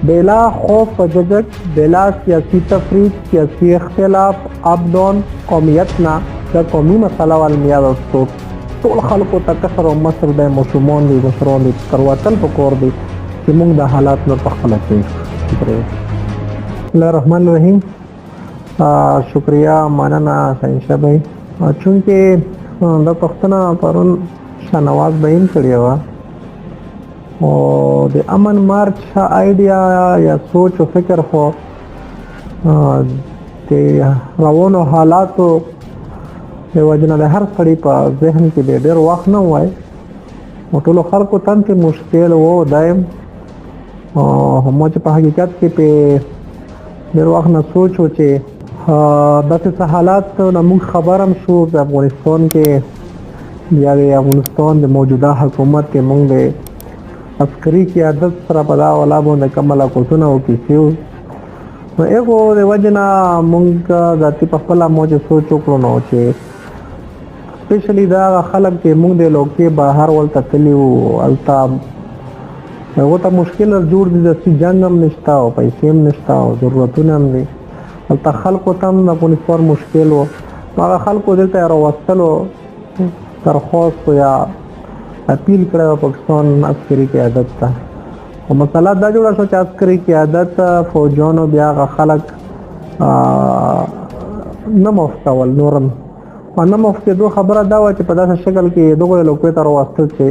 بلا خوف و ججک، بلا سیاسی تفریق، سیاسی اختلاف، اب ډاون قومیت نه د قومي مسله والمیاد او ټول خلکو ته کسر او مصر د ماشومان دي مشران دي تر وتل پکور دي چې موږ د حالات نور په خپله کې بسم الله الرحمن الرحیم. شکریہ مننه شاهنشاه بھائی. چونکې دا پښتنه پرون شاهنواز بهیم کړې وه او د امن مارچ آیډیا یا سوچ او فکر خو د روانو حالاتو د وجنه د هر سړي په ذهن کې د ډېر وخت نه وای او ټولو خلکو تن کې مشکل و دایم هم چې په حقیقت کې په ډېر وخت نه سوچ و چې داسې حالات نه موږ خبر هم شو د افغانستان کې یا د افغانستان د موجوده حکومت کې موږ د عسکري قیادت سره په دا ولا باندې کومه کوټونه وکړو نو هغه د وجنه موږ ذاتي په خپل موج سوچ وکړو نو چې سپیشلی دا خلک چې موږ د لوکي بهر ولته تلیو التا هغه ته مشکل جوړ دي چې جنگ هم نشتا او پیسې هم نشتا او ضرورتونه هم دي التا خلکو تم د افغانستان مشکل و هغه خلکو دلته راوستلو درخواست یا اپیل کړو پاکستان عسکري قیادت ته او مسله دا جوړه شو چې عسکري قیادت فوجانو بیا خلک نه مفتول نورم نه مفتدو خبره دا و چې په داسې شکل کې دغه لوکو ته راوستل چې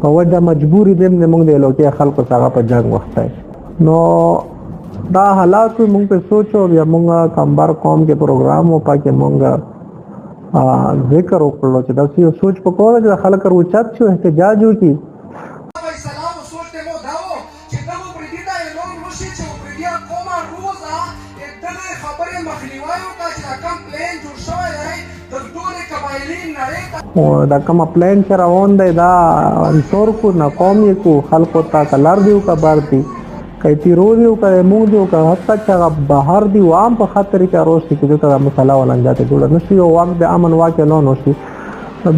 په وجه مجبوری دیم موږ د لوکي خلکو څخه په جنگ وخته نو دا حالات موږ په سوچو بیا موږ کمبر قوم کې پروګرام او پاکه موږ ذکر وکړو چې دا یو سوچ په کوله چې خلک وروچت شو احتجاج وکړي سلام سوچ ته مو داو چې دا مو پردي دا نو نشي چې پردي کومه روزه دغه خبره مخنیوي وکړي چې کم پلان جوړ شوی دی د ټول قبایلی نړۍ او دا کوم پلان چې روان دی دا انصور کو نه قومي کو خلکو ته کلر دیو کا بارتي کایتی رو دیو کا مو دیو کا حتی چې بهر دی عام په خاطر کې اروسي کې ته مسله ولنجاته جوړ نشي او وخت د امن واقع نه نشي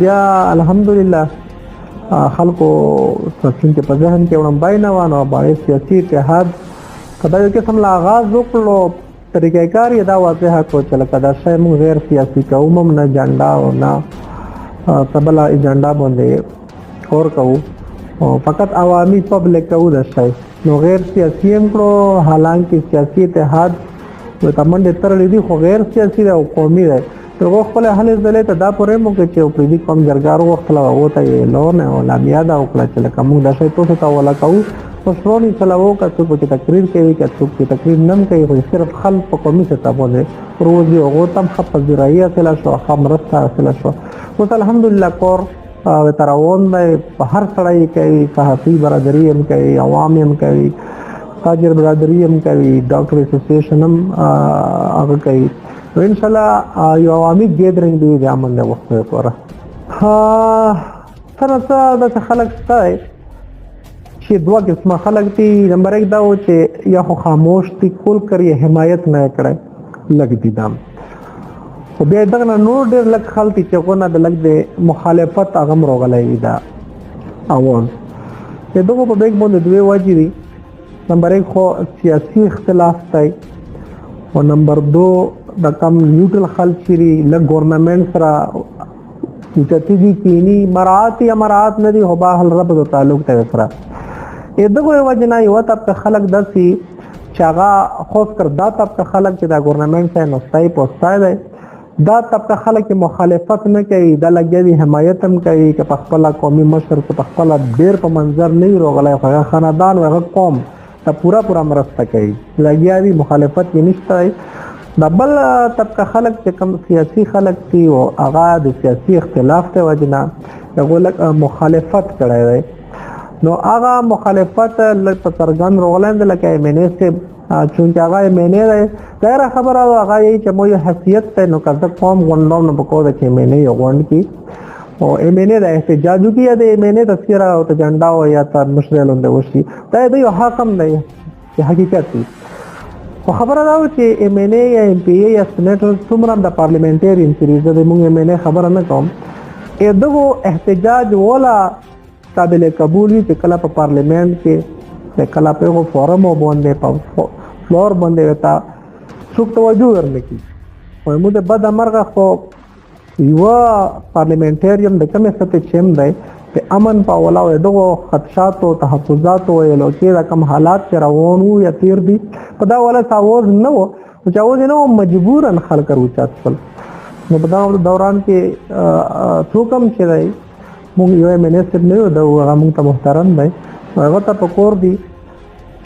بیا الحمدلله خلکو څنګه په ذهن کې ورم باینه وانه باندې سیاسي اتحاد کدا یو قسم لا آغاز وکړو طریقې کار یې دا واضحه کو چې لکه دا شی موږ غیر سیاسي کوم نه جنډا او نه تبلا ایجنډا باندې اور کوو فقط عوامي پبلک کوو د شی نو غیر سیاسي هم کړو حالانکه سیاسي اتحاد و تمنډ تر دې خو غیر سیاسي او قومي دی ترغه خپل حل زله ته دا پرې مو کې چې په دې کوم جرګارو وخت لا وته لون او لا بیا دا وکړه چې کوم د شي توسه تا ولا کو پښرونی چلاو کته په تقریر کوي کته په تقریر نم کوي خو صرف خلک په قومي سطح باندې روزي او تم خپ ذرایه تل شو خمرسته تل شو او الحمدلله کور تراون په هر سړی کوي صحافي برادری هم کوي عوام هم کوي تاجر برادری هم کوي ډاکټر اسوسییشن هم هغه کوي ان شاء الله یو عوامي ګیدرینګ دی د امن د وخت لپاره سره د خلک ستای چې دوه قسمه خلک دي نمبر 1 دا و چې یا خاموش دي کول کوي حمایت نه کړي لګ دي دام او بیا دغه نور ډېر لږ خلک چې غونه د لږ د مخالفت هغه مروغلی دا اول دغه په بیگ باندې دوه وجې دي نمبر 1 خو سیاسي اختلاف دی او نمبر 2 د کم نیوټرل خلک چې لږ ګورنمنت سره چتیږي کینی مراعات یا مراعات نه دي هو به حل رب تعلق ته سره دغه وجه نه یو طبقه خلک دسي چې هغه خوف کړ دا طبقه خلک چې د ګورنمنت سره نوستای پوسټای دی دا طبقه خلک مخالفت نه کوي دا لګي حمایت هم کوي چې په خپل قومي مشر په خپل ډیر په منظر نه روغلای خو خاندان او قوم ته پورا مرسته کوي لګي مخالفت یې نشته د بل طبقه خلک چې کوم سیاسي خلک دي او هغه د سیاسي اختلاف ته وجنه دغه مخالفت کړی دی نو هغه مخالفت لږ په څرګند روغلاند لکه منیسب چونکه هغه مینه ده غیر خبره هغه یې چې مو حیثیت ته نو کړه قوم غونډو نه پکوده چې مینه یو غونډ کی او ایمنه د احتجاج کی د ایمنه تصویر او ته جنډا او یا تر مشرلون د وشي دا د یو حاکم دی چې حقیقت دی خو خبره دا و چې ایمنه یا ام پی ای یا سېنیټر څومره د پارلیمنټرین سیریز د موږ ایمنه خبره نه کوم دغه احتجاج ولا قابل قبول چې کله په پارلیمنت کې کله په فورم باندې په فلور باندې وتا څوک توجه ورنکي او موږ د بد مرغه خو یو پارلیمنټریم د کومه ستې چیم دی په امن په ولاو دغه خدشات او تحفظات او لوکي د کم حالات چې روان وو یا تیر دي په دا ولا تاوز نه وو چې اوس نو مجبورن خلک روچاتل نو په دا دوران کې څوکم چې دی موږ یو مناسب نه یو دا هغه موږ ته محترم دی هغه ته پکور دی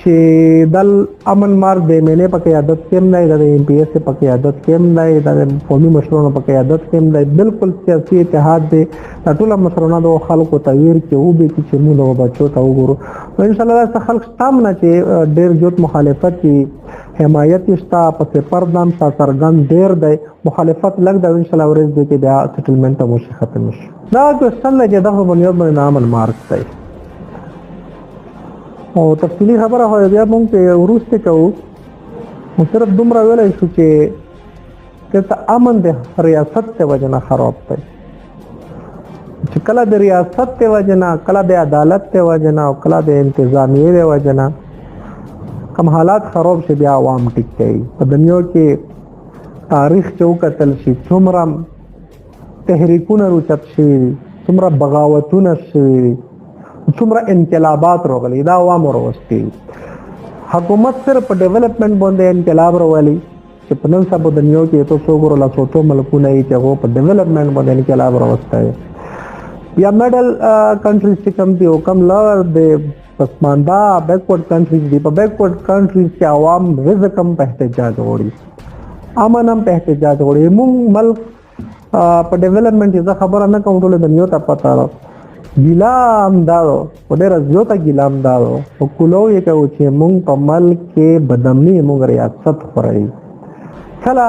چې دل امن مار د مینه پکې عادت کېم نه د ایم پی ایس پکې عادت کېم نه د قومي مشرونو پکې عادت کېم نه بالکل سیاسي اتحاد دی ټول مشرونو د خلکو تغیر کې او به چې موږ له بچو ته وګورو ان شاء الله د خلک تام نه چې ډېر جوت مخالفت کی حمایت شتا پس پردام تا سرګن ډېر دی مخالفت لګ د ان شاء الله ورځ دی کې بیا سټلمنټ مو شي ختم شي دا کوشن نه چې دغه بنیاد باندې عمل مارک دی او تفصیلی خبره خو بیا مونږ ته ورسته کوو نو صرف دومره ویلای شو چې ته امن د ریاست ته وجنه خراب دی چې کله د ریاست ته وجنه کله د عدالت ته وجنه او کله د انتظامیه ته وجنه کوم حالات خراب شي بیا عوام ټیک کوي په دنیا کې تاریخ چوکتل شي څومره تحریکونه روچت شي څومره بغاوتونه شي څومره انقلابات راغلي دا عوام وروستي حکومت صرف په ډیولپمنٹ باندې انقلاب راولي چې په نن سبا دنیا کې ته څو ګورو لا څو ملکونه یې چې هغه په ډیولپمنٹ باندې انقلاب راوستي یا میډل کنټریز چې کم دي او کم لور د پسماندا بیکورډ کنټریز دي په بیکورډ کنټریز کې عوام رزقم په احتجاج وړي امن هم په احتجاج وړي مونږ ملک په ډیولپمنٹ یې خبره نه کوم ټول دنیا ته پتا ګیلام داو په ډېر زیاته ګیلام داو او کولو یې کوي چې مونږ په ملک کې بدامني مونږ ریاست خوري کله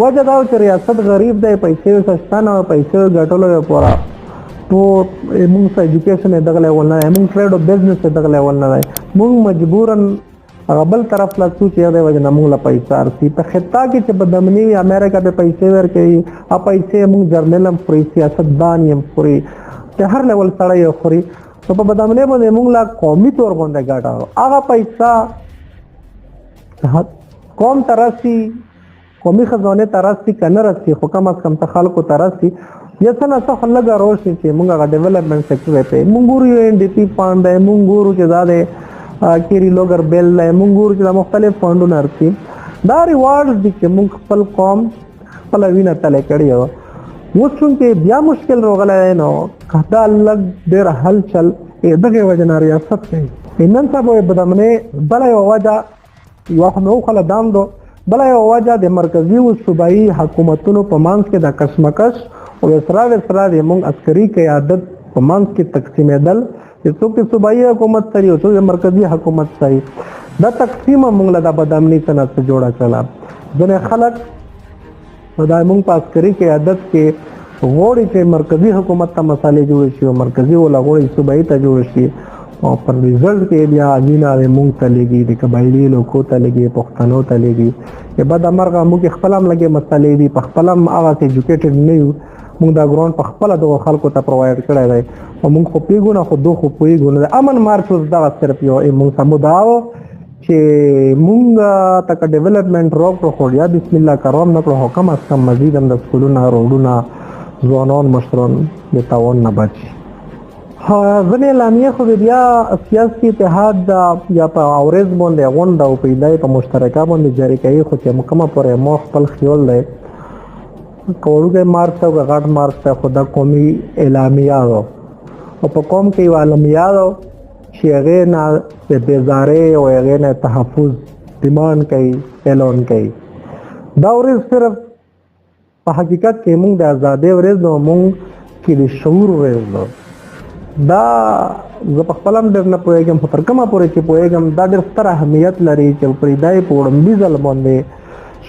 وجه دا چې ریاست غریب دی پیسې سستانه او پیسې ګټلو لپاره تو مونږ ته ایجوکیشن دغه لیول نه مونږ ټریډ او بزنس دغه لیول نه مونږ مجبورن غبل طرف لا څو چې دی وجه مونږ لا پیسې ارسي په خطا کې چې بدامني امریکا به پیسې ورکوي ا پیسې مونږ جرنلم فري سیاست دانیم فري ته هر لیول سره یو خوري نو په بدامنۍ باندې موږ لا قومي تور باندې ګټه هغه پیسہ قوم ترسي قومي خزانه ترسي کنه رسي خو کم از کم ته خلکو ترسي یا څنګه څه خلګه روشي چې موږ هغه ډیولپمنٹ سېکټر ته موږ ګورو یو ان ډي پی فاند دی موږ ګورو چې زاده کیری لوګر بیل دی موږ ګورو چې مختلف فاندونه ارسي دا ریوارډز دي چې موږ خپل قوم خپل وینه تل کړی وڅون کې بیا مشکل راغلی نو کدا لګ ډېر حل چل دغه وجه ریاست کوي نن سبا بدامنۍ بل یو وجه یو نو خل دام دو بل یو وجه د مرکزی او صوبایي حکومتونو په مانس کې د کشمکش او اسرار د موږ عسکري قیادت په مانس کې تقسیمېدل چې څوک صوبایي حکومت سره او څوک مرکزی حکومت سره دا تقسیم موږ له د بدامنۍ څخه جوړه کړه ځنه خلک دا موږ په عسکري قیادت کې غوړي چې مرکزی حکومت ته مسالې جوړ شي او مرکزی ولا غوړي صوبایي ته جوړ شي او پر ریزلټ کې بیا اجینا موږ ته لګي د قبایلی لوکو ته لګي پښتنو ته لګي چې بعد امرغه موږ خپل هم لګي مسالې دي په خپل هم هغه ایجوکیټډ نه یو موږ دا ګراوند په خپل د خلکو ته پرووایډ کړی دی او موږ خو پیګونه خو دوه خو پیګونه امن مارچ دا صرف یو موږ سموداو چې مونږ تک ډیولپمنٹ روکو خو یا بسم الله کروم نه کړو حکم اس کم مزید هم د سکولونو روډونو ځوانان مشران د تاوان نه بچي ځنې اعلامیه خو بیا سیاسي اتحاد یا په اورز باندې غونډه او پیدای په مشترکه باندې جاری کوي خو چې مکمه پورې مو خپل خیال دی کوړو مارچ او غاټ مارچ ته خدا قومي اعلامیه او په قوم کې یو اعلامیه چې هغه نه د بیزارۍ او هغه نه تحفظ دیمان کوي اعلان کوي دا ورځ صرف په حقیقت کې موږ د آزادۍ ورځ نو موږ کې د شعور ورځ نو دا زه په خپل هم ډېر نه پوهېږم خو تر کومه پورې چې پوهېږم دا ډېر ستر اهمیت لري چې پرېدای په وړاندې ځل باندې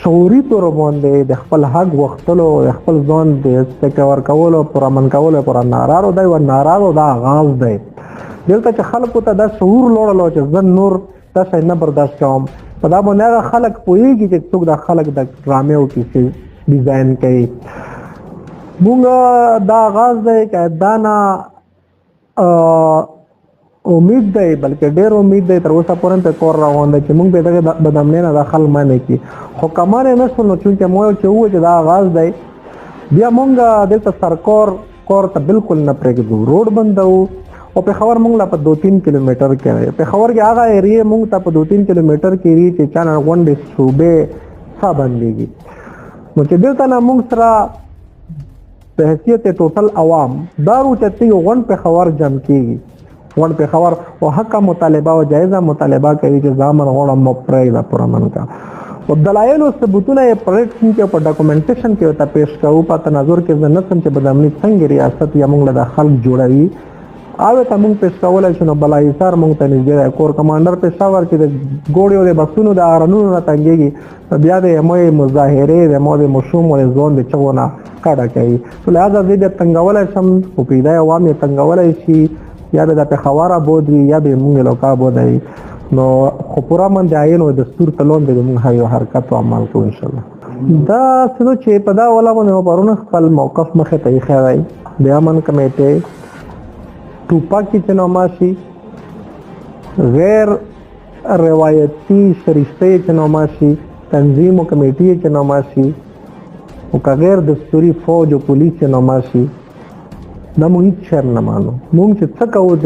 شعوري تور باندې د خپل حق وختلو د خپل ځان د سکور کولو پر امن کولو پر نارارو دی و نارارو دا آغاز دی دلته چې خلکو ته دا شعور لوړلو چې زه نور دا شی نه برداشت کوم په دا باندې خلک پوهېږي چې څوک دا خلک د ډرامې او کیسې ډیزاین کوي مونږ دا آغاز دی که دا نه امید دی بلکې ډېر امید دی تر اوسه پورې په کور روان دی چې موږ به دغه بدامنۍ نه داخل مانې کی خو کمال نه شو نو چې مو چې و چې دا آغاز دی بیا مونږ دلته سرکور کور ته بالکل نه پرېږدو روډ بندو او پېښور مونږ لا په 2-3 کیلومتر کې دی پېښور کې هغه ایریا مونږ ته په 2-3 کیلومتر کې ری چې چانه غونډې صوبې سا باندېږي نو چې دلته نه مونږ سره په حیثیت ټوټل عوام دارو چې یو غونډ پېښور جمع کېږي غونډ پېښور او حق مطالبه او جایزه مطالبه کوي چې ځامن غوړه مو پرېږده پرامن کا او دلایل او ثبوتونه یې پرېټ کې په ډاکومنټیشن کې ته پیش کوو په تناظر کې زنه چې بدامنۍ څنګه ریاست یا مونږ له خلک جوړوي اوه ته مونږ پیش کولای شو نو بلای سار مونږ ته نږدې کور کمانډر پېښور کې د ګوړیو د بسونو د ارنونو نه تنګيږي بیا د اموي مظاهره د مو د مشوم او ځون د چغونه کاډه کوي په لحاظ دې د تنګولای سم په پیدا عوام یې تنګولای شي یا د پېښور بودري یا به مونږ لوکا بودري نو خو پورا من د عین او دستور تلون د مونږ هیو حرکت او عمل کوو ان شاء الله دا څه چې په دا ولا باندې پرونه خپل موقف مخه ته یې خای د امن کمیټه ټوپک کی چنوماشي غیر روایتی شریفته چنوماشي تنظیم او کمیټې چنوماشي او غیر دستوري فوج او پولیس چنوماشي دا موږ شر نه مانو موږ چې څه کوو د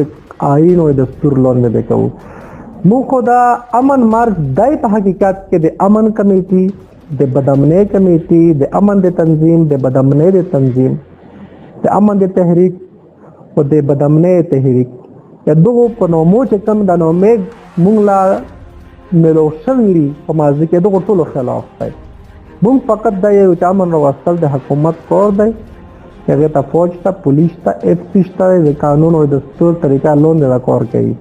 آئین او دستور لون نه کوو موږ خدا امن مارچ دای په حقیقت کې د امن کمیټې د بدامنۍ کمیټې د امن د تنظیم د بدامنۍ د تنظیم د امن د تحریک او د بدامنۍ تحریک دغه په نومو چې کوم د نومې مونږ لا ملو شوی په مازه کې دغه ټولو خلاف دی مونږ فقط د یو چامن راوستل د حکومت کور دی هغه ته فوج ته پولیس ته اف سیسته د قانون او دستور طریقه لون نه کار کوي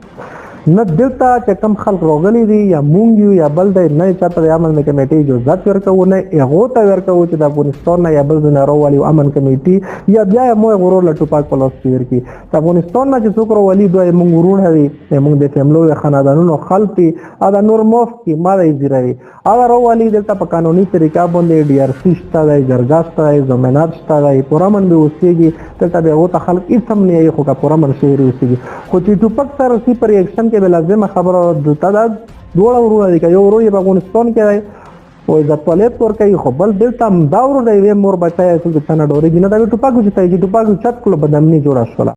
نه دلته چې کم خلک راغلي دي یا مونږ یو یا بل د نه چاته د امن کمیټې جو ذات ورکو نه هغه ته ورکو چې د افغانستان نه یا بل نه راوالي امن کمیټې یا بیا مو غرور لټوپاک پلاس تیر کی د افغانستان نه چې څوک راوالي دوی مونږ ورور هري مونږ د فیملو خاندانونو خلپي ادا نور موف کی ما دی زیروي ادا راوالي دلته په قانوني طریقه باندې ډي ار سی شته د جرګاسته زمينات شته د پرامن به اوسېږي دلته به وته خلک هیڅ نه یې خو کا پرامن شهري اوسېږي خو چې ټوپک سره سی پر ایکشن به لازمه خبره دلته دا دوړه ورونه دي یو ورو یې په افغانستان کې او عزت ولې تور کوي خو بل دلته دا ورو دی مور بچای چې څنګه ډوري نه دا ټوپک چې ټوپک چت کول بدامنۍ جوړه شوله